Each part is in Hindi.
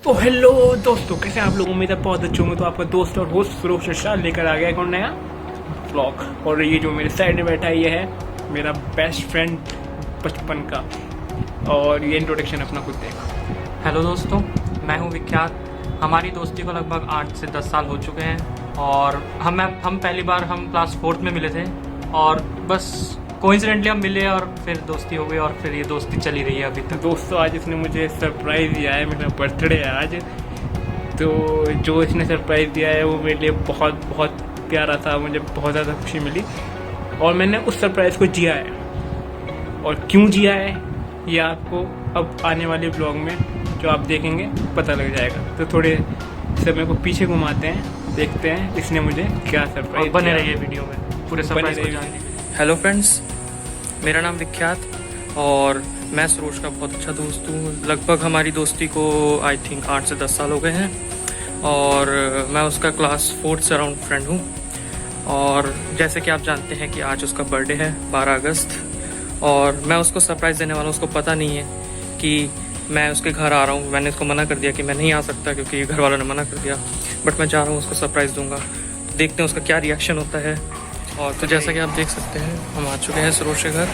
तो हेलो दोस्तों, कैसे आप लोग? उम्मीद है बहुत अच्छे होंगे। तो आपका दोस्त और होस्ट फिरोज शाह लेकर आ गया एक और नया व्लॉग। और ये जो मेरे साइड में बैठा है ये है मेरा बेस्ट फ्रेंड बचपन का। और ये इंट्रोडक्शन अपना खुद देगा। हेलो दोस्तों, मैं हूं विख्यात। हमारी दोस्ती को लगभग 8 से 10 साल हो चुके हैं और हम पहली बार हम क्लास 4th में मिले थे और बस कोइंसिडेंटली हम मिले और फिर दोस्ती हो गई और फिर ये दोस्ती चली रही है अभी तक। दोस्तों, आज इसने मुझे सरप्राइज़ दिया है। मेरा बर्थडे है आज। तो जो इसने सरप्राइज़ दिया है वो मेरे लिए बहुत बहुत प्यारा था। मुझे बहुत ज़्यादा खुशी मिली और मैंने उस सरप्राइज़ को जिया है। और क्यों जिया है ये आपको अब आने वाले ब्लॉग में जो आप देखेंगे पता लग जाएगा। तो थोड़े समय को पीछे घुमाते हैं, देखते हैं इसने मुझे क्या सरप्राइज। बने रहिए वीडियो में, पूरे सरप्राइज को जानिए। हेलो फ्रेंड्स, मेरा नाम विख्यात और मैं सरोज का बहुत अच्छा दोस्त हूँ। लगभग हमारी दोस्ती को आई थिंक 8 से 10 साल हो गए हैं और मैं उसका क्लास 4th से अराउंड फ्रेंड हूँ। और जैसे कि आप जानते हैं कि आज उसका बर्थडे है 12 अगस्त और मैं उसको सरप्राइज़ देने वाला हूँ। उसको पता नहीं है कि मैं उसके घर आ रहा हूँ। मैंने उसको मना कर दिया कि मैं नहीं आ सकता क्योंकि घर वालों ने मना कर दिया, बट मैं जा रहा हूँ, उसको सरप्राइज़ दूंगा। देखते हैं उसका क्या रिएक्शन होता है। और तो जैसा कि आप देख सकते हैं हम आ चुके हैं सरोज के घर।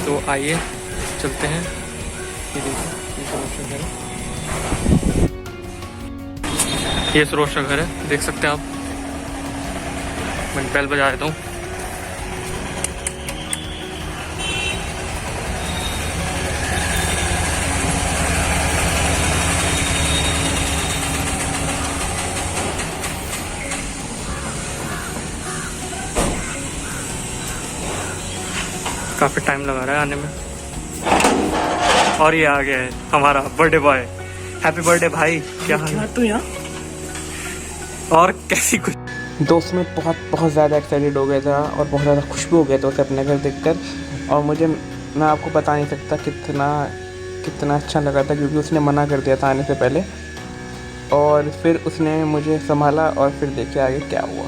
तो आइए चलते हैं। ये देखिए, ये सरोज का घर है। ये सरोज का घर है, देख सकते हैं आप। मैं बेल बजा देता हूँ। काफ़ी टाइम लगा रहा है आने में। और ये आ गया है हमारा बर्थडे बॉय। हैप्पी बर्थडे भाई, क्या हाल है? तो यहाँ और कैसी कुछ दोस्त में बहुत ज़्यादा एक्साइटेड हो गया था और बहुत ज़्यादा खुश भी हो गया था उसे अपने घर देखकर। और मैं आपको बता नहीं सकता कितना अच्छा लगा था, क्योंकि उसने मना कर दिया था आने से पहले। और फिर उसने मुझे संभाला और फिर देखिए आगे क्या हुआ।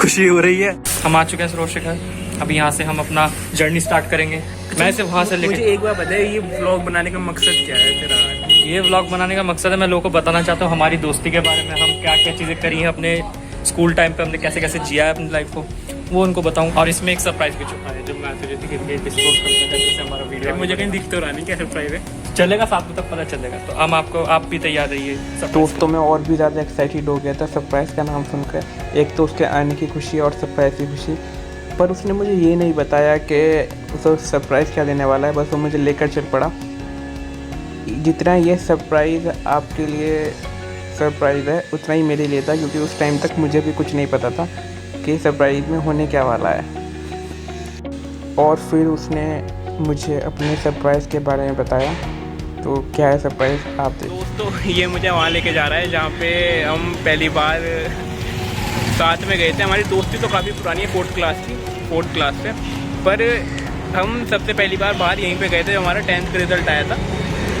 खुशी हो रही है। हम आ चुके हैं सरोज के घर। अभी यहाँ से हम अपना जर्नी स्टार्ट करेंगे। मैं इसे वहाँ से मुझे लेके एक बार बताइए, ये व्लॉग बनाने का मकसद क्या है तेरा? ये व्लॉग बनाने का मकसद है, मैं लोगों को बताना चाहता हूँ हमारी दोस्ती के बारे में। हम क्या क्या चीज़ें करी हैं अपने स्कूल टाइम पे, हमने कैसे कैसे जिया है अपनी लाइफ को, वो उनको बताऊँ। और इसमें एक सरप्राइज भी छुपा है जब मैं तुझे डिस्क्लोज करता है जैसे हमारा वीडियो। मुझे कहीं दिख तो रहा नहीं क्या सरप्राइज है। चलेगा, 7 बजे तक पता चलेगा। तो हम आप भी तैयार रहिए। दोस्तों में और भी ज़्यादा एक्साइटेड हो गया था सरप्राइज़ का नाम सुनकर। एक तो उसके आने की खुशी और सरप्राइज़ की खुशी, पर उसने मुझे ये नहीं बताया कि उसे सरप्राइज़ क्या देने वाला है। बस वो मुझे लेकर चल पड़ा। जितना ये सरप्राइज़ आपके लिए सरप्राइज़ है उतना ही मेरे लिए था, क्योंकि उस टाइम तक मुझे भी कुछ नहीं पता था कि सरप्राइज़ में होने क्या वाला है। और फिर उसने मुझे अपने सरप्राइज़ के बारे में बताया। तो क्या है सरप्राइज़, आप देखिए। दोस्तों, ये मुझे वहाँ लेके जा रहा है जहाँ पे हम पहली बार साथ में गए थे। हमारी दोस्ती तो काफ़ी पुरानी है, 4th क्लास से। पर हम सबसे पहली बार बाहर यहीं पे गए थे, हमारा 10th का रिज़ल्ट आया था।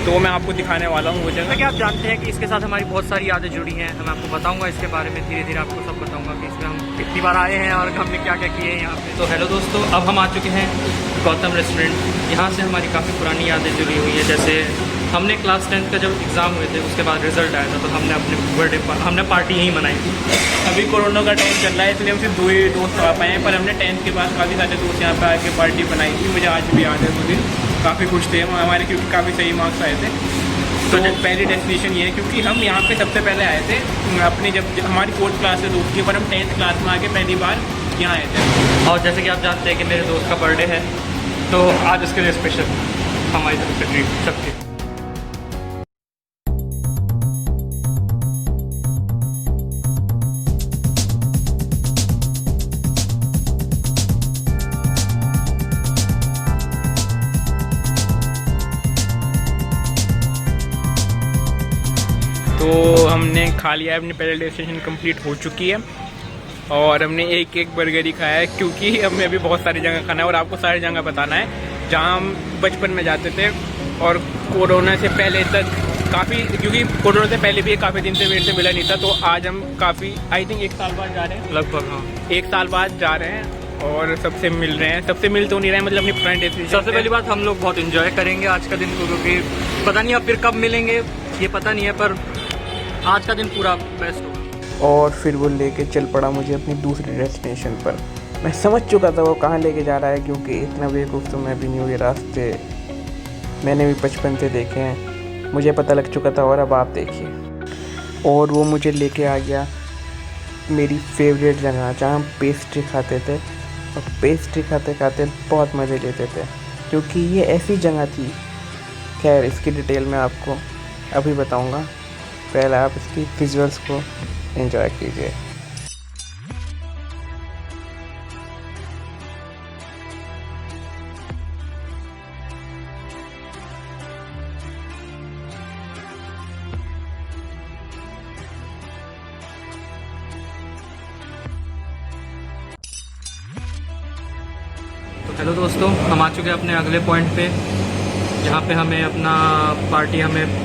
तो मैं आपको दिखाने वाला हूँ वो जगह। कि आप जानते हैं कि इसके साथ हमारी बहुत सारी यादें जुड़ी हैं। मैं आपको बताऊंगा इसके बारे में, धीरे धीरे आपको सब बताऊंगा कि इसमें हम कितनी बार आए हैं और हमने क्या क्या किए हैं यहाँ पे। तो हेलो दोस्तों, अब हम आ चुके हैं गौतम रेस्टोरेंट। यहाँ से हमारी काफ़ी पुरानी यादें जुड़ी हुई है। जैसे हमने क्लास 10th का जब एग्ज़ाम हुए थे उसके बाद रिजल्ट आया था, तो हमने अपने बर्थडे पर हमने पार्टी यहीं मनाई थी। अभी कोरोना का टाइम चल रहा है, इसलिए हम सिर्फ 2 ही दोस्त आ पाए हैं। पर हमने 10th के बाद काफ़ी सारे दोस्त यहाँ पर आके पार्टी बनाई थी। मुझे आज भी याद है वो दिन। काफ़ी खुश थे हम हमारे, क्योंकि काफ़ी सही मार्क्स आए थे। तो पहली डेस्टिनेशन ये है, क्योंकि हम यहाँ पे सबसे पहले आए थे अपने जब हमारी 4th क्लास से दोस्ती है, पर हम 10th क्लास में आके पहली बार यहाँ आए थे। और जैसे कि आप जानते हैं कि मेरे दोस्त का बर्थडे है, तो आज उसके लिए स्पेशल हमारी तरफ से ट्रीट सबके। तो हमने खा लिया है, अपनी पहले डेस्टिनेशन कंप्लीट हो चुकी है और हमने एक बर्गर ही खाया है, क्योंकि हमें अभी बहुत सारी जगह खाना है और आपको सारी जगह बताना है जहाँ हम बचपन में जाते थे। और कोरोना से पहले तक काफ़ी, क्योंकि कोरोना से पहले भी काफ़ी दिन से मेरे से मिला नहीं था। तो आज हम काफ़ी आई थिंक 1 साल बाद जा रहे हैं, लगभग हाँ 1 साल बाद जा रहे हैं। और सबसे मिल रहे हैं, सबसे मिल तो नहीं रहे हैं, मतलब अपनी पुरानी डेस्टिनेशन। सबसे पहली बात, हम लोग बहुत एंजॉय करेंगे आज का दिन को, क्योंकि पता नहीं अब फिर कब मिलेंगे ये पता नहीं है, पर आज का दिन पूरा बेस्ट होगा। और फिर वो लेके चल पड़ा मुझे अपनी दूसरी डेस्टिनेशन पर। मैं समझ चुका था वो कहाँ लेके जा रहा है, क्योंकि इतना बेवकूफ़ तो मैं भी नहीं हूँ, ये रास्ते मैंने भी बचपन से देखे हैं, मुझे पता लग चुका था। और अब आप देखिए, और वो मुझे लेके आ गया मेरी फेवरेट जगह जहाँ हम पेस्ट्री खाते थे, और पेस्ट्री खाते खाते बहुत मज़े लेते थे, क्योंकि ये ऐसी जगह थी। खैर इसकी डिटेल मैं आपको अभी बताऊंगा, पहले आप इसकी विजुअल्स को एंजॉय कीजिए। तो हेलो दोस्तों, हम आ चुके हैं अपने अगले पॉइंट पे, जहाँ पे हमें अपना पार्टी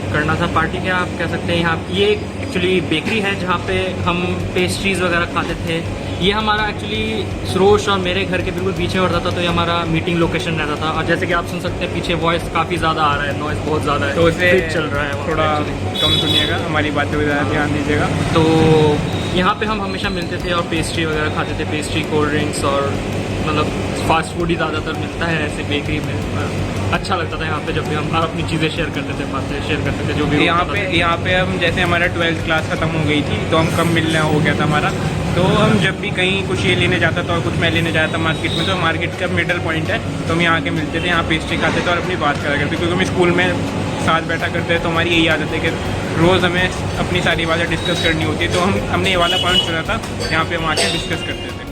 करना था। पार्टी क्या आप कह सकते हैं, यहाँ ये एक्चुअली बेकरी है जहाँ पे हम पेस्ट्रीज़ वगैरह खाते थे। ये हमारा एक्चुअली सरोश और मेरे घर के बिल्कुल पीछे पड़ता था, तो ये हमारा मीटिंग लोकेशन रहता था। और जैसे कि आप सुन सकते हैं पीछे वॉइस काफ़ी ज़्यादा आ रहा है, नॉइज़ बहुत ज़्यादा है, तो उसे चल रहा है, थोड़ा कम सुनिएगा, हमारी बातें पर ज़्यादा ध्यान दीजिएगा। तो यहाँ पे हम हमेशा मिलते थे और पेस्ट्री वगैरह खाते थे, पेस्ट्री, कोल्ड ड्रिंक्स, और मतलब फास्ट फूड ही ज़्यादातर मिलता है ऐसे बेकरी में। अच्छा लगता था यहाँ पे जब भी हम अपनी चीज़ें शेयर करते थे, बातें शेयर करते थे जो भी। यहाँ पे हम जैसे हमारा 12th क्लास ख़त्म हो गई थी, तो हम कम मिलना हो गया था हमारा, तो हम जब भी कहीं कुछ ये लेने जाता था और कुछ मैं लेने जाता था मार्केट में, तो मार्केट का मिडल पॉइंट है, तो हम यहाँ के मिलते थे, यहाँ पेस्ट्री खाते थे और अपनी बात करा करते, क्योंकि हम स्कूल में साथ बैठा करते हैं, तो हमारी यही आदत है कि रोज़ हमें अपनी सारी बातें डिस्कस करनी होती है। तो हमने ये वाला पॉइंट चुना था, यहाँ पे हम आके डिस्कस करते थे।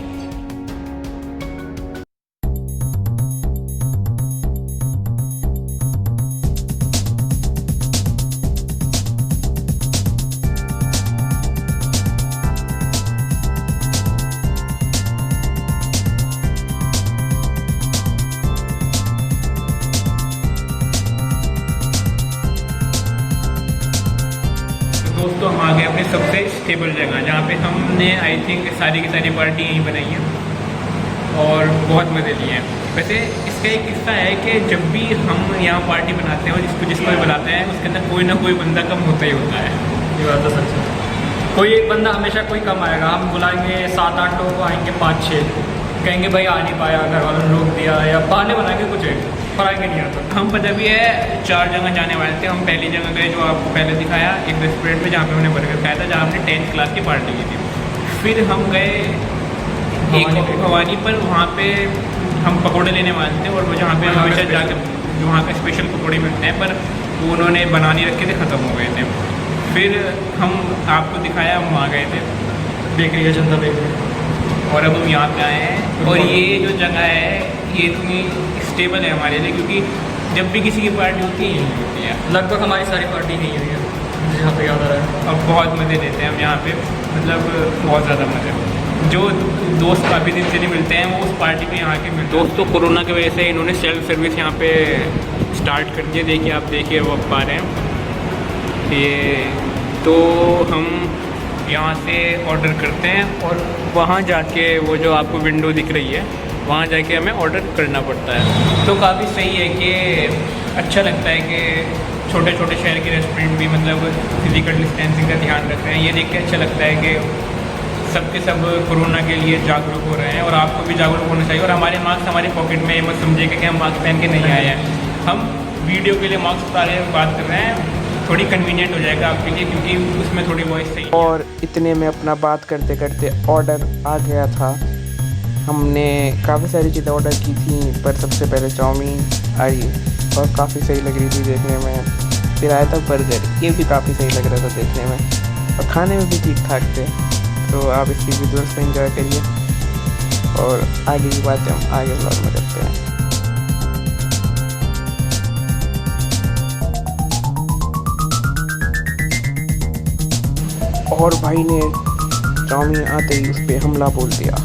दोस्तों हम आ गए अपने सबसे स्टेबल जगह, जहाँ पे हमने आई थिंक सारी की सारी पार्टी यहीं बनाई है और बहुत मज़े लिए हैं। वैसे इसका एक किस्सा है कि जब भी हम यहाँ पार्टी बनाते हैं और जिसको भी बुलाते हैं, उसके अंदर कोई ना कोई बंदा कम होता ही होता है। ये बात तो सच है, कोई एक बंदा हमेशा कोई कम आएगा। हम बुलाएंगे 7-8 लोग, आएंगे 5-6, कहेंगे भाई आ नहीं पाया, घर वालों ने रोक दिया, या बहाने बनाएंगे कुछ एक, पर आएंगे नहीं आता। हम पता भी है 4 जगह जाने वाले थे। हम पहली जगह गए जो आपको पहले दिखाया, एक रेस्टोरेंट में जहाँ पे हमने बर्गर खाया था, जहाँ हमने 10th क्लास की पार्टी की थी। फिर हम गए एक भवानी पर, वहाँ पे हम पकौड़े लेने वाले थे, और वो जहाँ पे हम हमेशा जाकर जो वहाँ के स्पेशल पकौड़े मिलते हैं, पर वो उन्होंने बना नहीं रखे थे, ख़त्म हो गए थे। फिर हम आपको दिखाया, हम वहाँ गए थे बेकरी है, जनता बेकरी, और अब हम यहाँ पे आए हैं। और ये जो जगह है ये इतनी स्टेबल है हमारे लिए, क्योंकि जब भी किसी की पार्टी होती है यही होती है। लगभग हमारी सारी पार्टी नहीं हुई है, मुझे यहाँ पे याद आ रहा है। और बहुत मज़े लेते हैं हम यहाँ पे, मतलब बहुत ज़्यादा मज़े। जो दोस्त काफ़ी दिन से नहीं मिलते हैं, वो उस पार्टी में यहाँ के मिलते हैं। दोस्तों कोरोना की वजह से इन्होंने सेल्फ सर्विस यहाँ पे स्टार्ट कर दी है, देखिए आप देखिए वो पा रहे हैं ये। तो हम यहाँ से ऑर्डर करते हैं और वहाँ जाके वो जो आपको विंडो दिख रही है, वहाँ जाके हमें ऑर्डर करना पड़ता है। तो काफ़ी सही है कि अच्छा लगता है कि छोटे छोटे शहर के रेस्टोरेंट भी मतलब फिजिकल डिस्टेंसिंग का ध्यान रख रहे हैं। ये देख के अच्छा लगता है कि सबके सब कोरोना के लिए जागरूक हो रहे हैं, और आपको भी जागरूक होना चाहिए। और हमारे मास्क हमारे पॉकेट में, मत समझिएगा कि हम मास्क पहन के नहीं आए हैं, हम वीडियो के लिए मास्क उतारे बात कर रहे हैं। थोड़ी कन्वीनियंट हो जाएगा आपके लिए, क्योंकि उसमें थोड़ी वॉइस सही। और इतने में अपना बात करते करते ऑर्डर आ गया था। हमने काफ़ी सारी चीज़ें ऑर्डर की थी, पर सबसे पहले चाउमीन आई और काफ़ी सही लग रही थी देखने में। फिर आया था बर्गर, ये भी काफ़ी सही लग रहा था देखने में, और खाने में भी ठीक ठाक थे। तो आप इसकी विजुअल्स में एंजॉय करिए, और आगे की बातें हम आगे व्लॉग में करते हैं। और भाई ने चाउमीन आते ही उस पर हमला बोल दिया।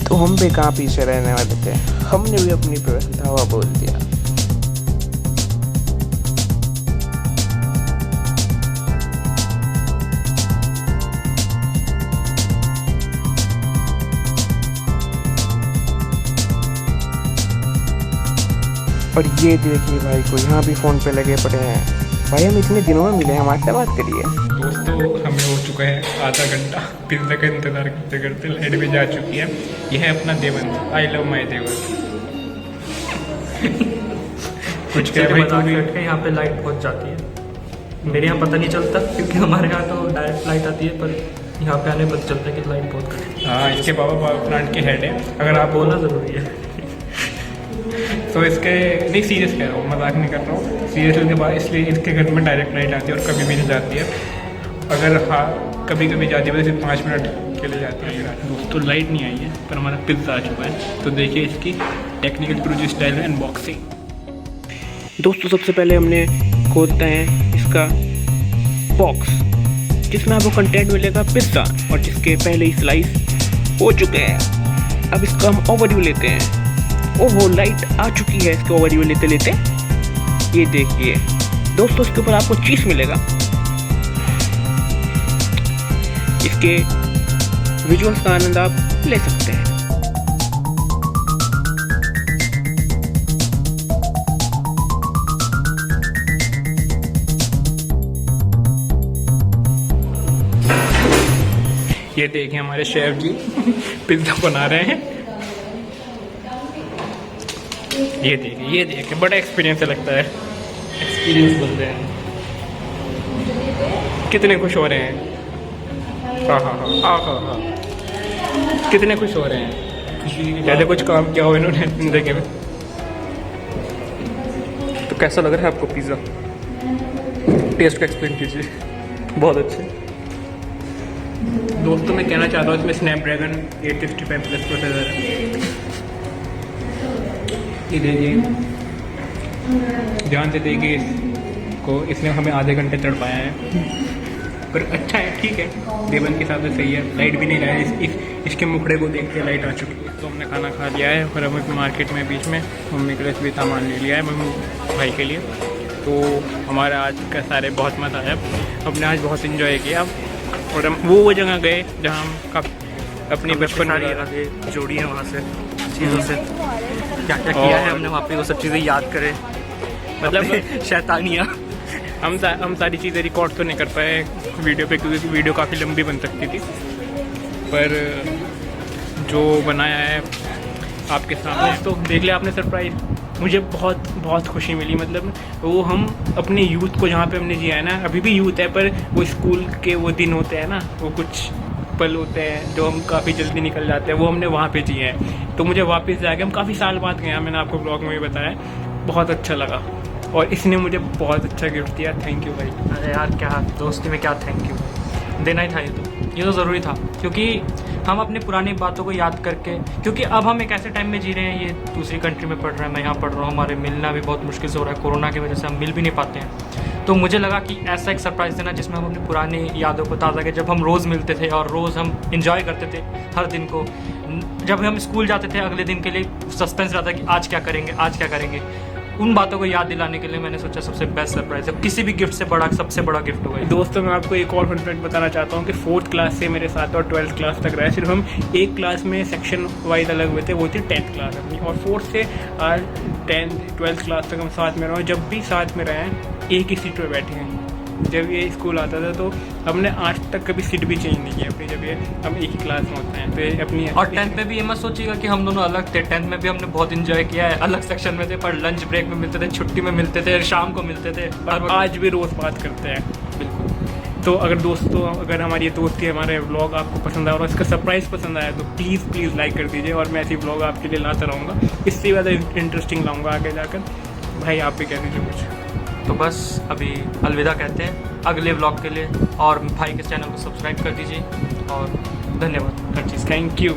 तो हम भी कहाँ पीछे रहने वाले थे, हमने भी अपनी पे धावा बोल दिया। और ये देखिए भाई को यहाँ भी फ़ोन पे लगे पड़े हैं। भाई हम इतने दिनों में मिले हैं, हमारे से बात करिए। दोस्तों हमें हो चुका है आधा घंटा पिज़्ज़ा का इंतज़ार करते करते, लाइट भी जा चुकी है। यह है अपना Devanth, I love my Devanth. कुछ क्या भाई तू भी? यहाँ पे लाइट पहुँच जाती है, मेरे यहाँ पता नहीं चलता क्योंकि हमारे यहाँ तो डायरेक्ट लाइट आती है, पर यहाँ पे आने पता चलता है कि लाइट बहुत कट। हाँ, इसके पापा पावर प्लांट के हेड है, अगर आप बोलना ज़रूरी है। तो इसके नहीं सीरियस कह रहा हूँ, मजाक नहीं कर रहा हूँ, सीरियस होने के बाद इसलिए इसके घर में डायरेक्ट लाइट आती है और कभी भी नहीं जाती है। अगर हाँ कभी कभी जाती है, वैसे 5 मिनट के लिए जाती है। दोस्तों लाइट नहीं आई है पर हमारा पिज़्ज़ा आ चुका है, तो देखिए इसकी टेक्निकल प्रोड्यूस स्टाइल है अनबॉक्सिंग। दोस्तों सबसे पहले हमने खोलते हैं इसका बॉक्स, जिसमें आपको कंटेंट मिलेगा पिज़्ज़ा और जिसके पहले ही स्लाइस हो चुके हैं। अब इसका हम ओवरव्यू लेते हैं। ओहो, लाइट आ चुकी है इसके ओवरव्यू लेते लेते। ये देखिए दोस्तों, इसके ऊपर आपको चीज़ मिलेगा। इसके विजुअल्स का आनंद आप ले सकते हैं। ये देखिए हमारे शेफ जी पिज़्ज़ा बना रहे हैं। ये देखिए बड़ा एक्सपीरियंस लगता है, एक्सपीरियंस बोलते हैं। कितने खुश हो रहे हैं, हाँ, कितने खुश हो रहे हैं। ज़्यादा कुछ काम किया हो इन्होंने जिंदगी में। तो कैसा लग रहा है आपको पिज़्ज़ा? टेस्ट को एक्सप्लेन कीजिए। बहुत अच्छे दोस्तों मैं कहना चाहता हूँ इसमें स्नैपड्रैगन 855 प्लस प्रोसेसर है। ये देखिए, ध्यान से देखिए इसको, इसने हमें आधे घंटे चढ़ पाया है, पर अच्छा है, ठीक है, देवन के हिसाब से सही है। लाइट भी नहीं रहा है, इसके मुखड़े को देख के लाइट आ चुकी है। तो हमने खाना खा लिया है और हमें मार्केट में बीच में मम्मी के लिए भी सामान ले लिया है, मम्मी भाई के लिए। तो हमारा आज का सारे बहुत मज़ा आया, हमने आज बहुत इन्जॉय किया। और हम वो जगह गए जहाँ हम अपनी बचपन में जोड़ी है, वहाँ से चीज़ों से क्या क्या किया है हमने वहाँ पे, वो सब चीज़ें याद करें, मतलब शैतानियाँ। हम सारी चीज़ें रिकॉर्ड तो नहीं कर पाए वीडियो पे, क्योंकि वीडियो काफ़ी लंबी बन सकती थी, पर जो बनाया है आपके सामने तो देख लिया आपने सरप्राइज। मुझे बहुत बहुत खुशी मिली, मतलब वो हम अपने यूथ को जहाँ पे हमने जिया है ना, अभी भी यूथ है, पर वो स्कूल के वो दिन होते हैं ना, वो कुछ पल होते हैं जो हम काफ़ी जल्दी निकल जाते हैं, वो हमने वहाँ पे जिए हैं। तो मुझे वापस जाके, हम काफ़ी साल बाद गए, मैंने आपको ब्लॉग में भी बताया, बहुत अच्छा लगा। और इसने मुझे बहुत अच्छा गिफ्ट दिया, थैंक यू भाई। अरे यार क्या दोस्ती में क्या थैंक यू, देना ही था ये तो ज़रूरी था, क्योंकि हम अपनी पुरानी बातों को याद करके, क्योंकि अब हम एक ऐसे टाइम में जी रहे हैं, ये दूसरी कंट्री में पढ़ रहे हैं, मैं यहाँ पढ़ रहा हूँ, हमारे मिलना भी बहुत मुश्किल से हो रहा है, कोरोना की वजह से हम मिल भी नहीं पाते हैं। तो मुझे लगा कि ऐसा एक सरप्राइज़ देना जिसमें हम अपनी पुरानी यादों को ताज़ा करें, जब हम रोज़ मिलते थे और रोज़ हम इंजॉय करते थे हर दिन को। जब हम स्कूल जाते थे अगले दिन के लिए सस्पेंस रहता कि आज क्या करेंगे, उन बातों को याद दिलाने के लिए मैंने सोचा सबसे बेस्ट सरप्राइज है, किसी भी गिफ्ट से बड़ा सबसे बड़ा गिफ्ट होगा। दोस्तों मैं आपको एक और फन फैक्ट बताना चाहता हूँ कि 4th क्लास से मेरे साथ और 12th क्लास तक रहे, सिर्फ हम एक क्लास में सेक्शन वाइज अलग हुए थे, वो थी 10th क्लास अपनी, और 4th से आज 12th क्लास तक हम साथ में रहे। जब भी साथ में रहे हैं एक ही सीट पर बैठे हैं। जब ये स्कूल आता था तो हमने आज तक कभी सीट भी चेंज नहीं की अपनी, जब ये हम एक ही क्लास में होते हैं तो अपनी। और 10th में भी ये मत सोचिएगा कि हम दोनों अलग थे, 10th में भी हमने बहुत इंजॉय किया है, अलग सेक्शन में थे, पर लंच ब्रेक में मिलते थे, छुट्टी में मिलते थे, शाम को मिलते थे, और आज भी रोज़ बात करते हैं। बिल्कुल। तो अगर हमारी ये दोस्ती, हमारे व्लॉग आपको पसंद आया और इसका सरप्राइज़ पसंद आया तो प्लीज़ लाइक कर दीजिए, और मैं ऐसी व्लॉग आपके लिए लाता रहूँगा, इससे ज़्यादा इंटरेस्टिंग लाऊँगा आगे जाकर। भाई आप भी कह दीजिए कुछ। तो बस अभी अलविदा कहते हैं अगले व्लॉग के लिए, और भाई के चैनल को सब्सक्राइब कर दीजिए, और धन्यवाद हर चीज़। Thank you.